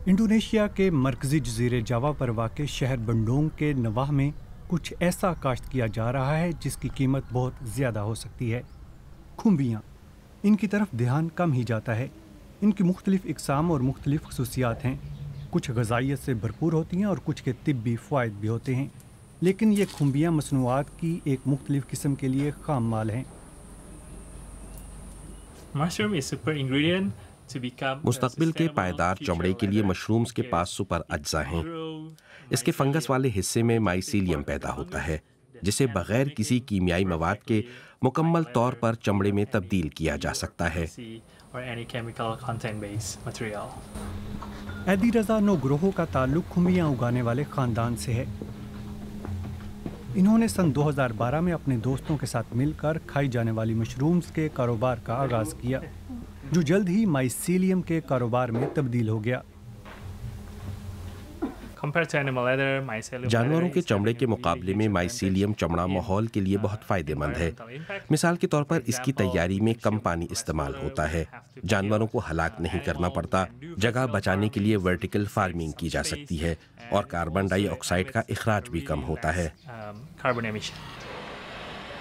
Indonesia के मरकज़ी जज़ीरे जावा पर वाक़ शहर बंडोंग के नवाह में कुछ ऐसा काश्त किया जा रहा है जिसकी कीमत बहुत ज़्यादा हो सकती है। खुम्बियाँ, इनकी तरफ ध्यान कम ही जाता है। इनकी मुख्तलिफ़ इक़साम और मुख्तलिफ़ ख़ुसूसियात हैं। कुछ ग़ज़ाइयत से भरपूर होती हैं और कुछ के तिब्बी फ़वाइद भी होते हैं, लेकिन ये खुम्बियाँ मसनूआत की एक मुख्तलिफ़ किस्म के लिए ख़ाम माल हैं। मुस्तक़बिल के पायदार चमड़े के लिए मशरूम्स के पास सुपर अज्जा हैं। इसके फंगस वाले हिस्से में माइसीलियम पैदा होता है, जिसे बग़ैर किसी कीमियाई मवाद के मुकम्मल तौर पर चमड़े में तब्दील किया जा सकता है। ऐदी रज़ा नोग्रोहो का ताल्लुक़ खुम्बियाँ उगाने वाले ख़ानदान से है। इन्होंने सन 2012 में अपने दोस्तों के साथ मिलकर खाई जाने वाली मशरूम्स के कारोबार का आगाज़ किया, जो जल्द ही माइसीलियम के कारोबार में तब्दील हो गया। जानवरों के चमड़े के मुकाबले में माइसीलियम चमड़ा माहौल के लिए बहुत फ़ायदेमंद है। मिसाल के तौर पर इसकी तैयारी में कम पानी इस्तेमाल होता है, जानवरों को हलाक नहीं करना पड़ता, जगह बचाने के लिए वर्टिकल फार्मिंग की जा सकती है और कार्बन डाइऑक्साइड का इखराज भी कम होता है।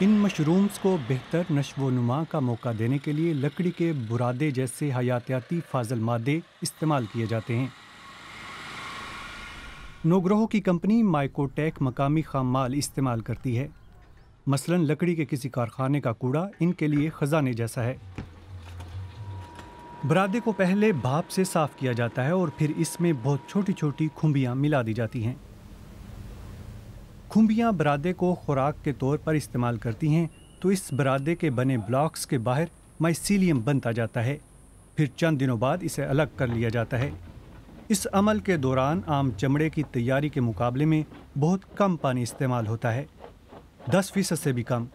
इन मशरूम्स को बेहतर नश्व नुमा का मौका देने के लिए लकड़ी के बुरादे जैसे हयातियाती फाजल मादे इस्तेमाल किए जाते हैं। नोग्रोहो की कंपनी माइकोटेक मकामी खाम माल इस्तेमाल करती है। मसलन लकड़ी के किसी कारखाने का कूड़ा इनके लिए खजाने जैसा है। बुरादे को पहले भाप से साफ़ किया जाता है और फिर इसमें बहुत छोटी छोटी खुम्बियाँ मिला दी जाती हैं। खुम्बियाँ बरादे को खुराक के तौर पर इस्तेमाल करती हैं, तो इस बरादे के बने ब्लॉक्स के बाहर माइसीलियम बनता जाता है। फिर चंद दिनों बाद इसे अलग कर लिया जाता है। इस अमल के दौरान आम चमड़े की तैयारी के मुकाबले में बहुत कम पानी इस्तेमाल होता है, 10% से भी कम।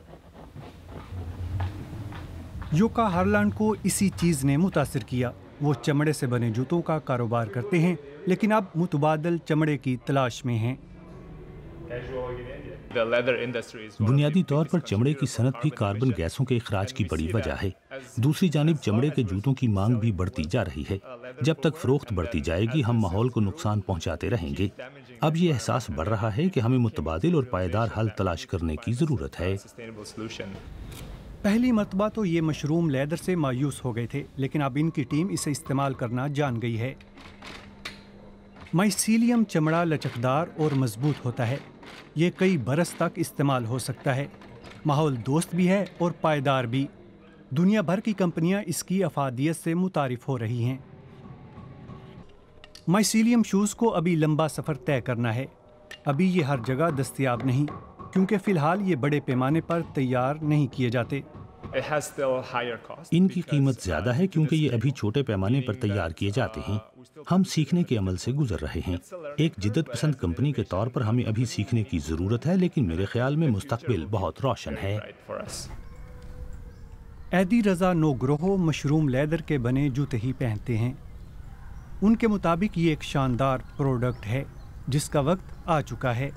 योका हार्लैंड को इसी चीज़ ने मुतासिर किया। वो चमड़े से बने जूतों का कारोबार करते हैं, लेकिन अब मुतबादल चमड़े की तलाश में हैं। बुनियादी तौर पर चमड़े की सनत भी कार्बन गैसों के इखराज की बड़ी वजह है। दूसरी जानिब चमड़े के जूतों की मांग भी बढ़ती जा रही है। जब तक फरोख्त बढ़ती जाएगी, हम माहौल को नुकसान पहुंचाते रहेंगे। अब ये एहसास बढ़ रहा है कि हमें मुतबादिल और पायदार हल तलाश करने की ज़रूरत है। पहली मरतबा तो ये मशरूम लेदर से मायूस हो गए थे, लेकिन अब इनकी टीम इसे इस्तेमाल करना जान गई है। माइसीलियम चमड़ा लचकदार और मजबूत होता है। ये कई बरस तक इस्तेमाल हो सकता है, माहौल दोस्त भी है और पायदार भी। दुनिया भर की कंपनियां इसकी अफादियत से मुतारिफ हो रही हैं। माइसीलियम शूज़ को अभी लंबा सफ़र तय करना है। अभी ये हर जगह दस्तयाब नहीं, क्योंकि फ़िलहाल ये बड़े पैमाने पर तैयार नहीं किए जाते। इनकी कीमत ज़्यादा है क्योंकि ये अभी छोटे पैमाने पर तैयार किए जाते हैं। हम सीखने के अमल से गुजर रहे हैं। एक जिद्दत पसंद कंपनी के तौर पर हमें अभी सीखने की ज़रूरत है, लेकिन मेरे ख्याल में मुस्तकबिल बहुत रोशन है। ऐदी रज़ा नोग्रोहो मशरूम लेदर के बने जूते ही पहनते हैं। उनके मुताबिक ये एक शानदार प्रोडक्ट है जिसका वक्त आ चुका है।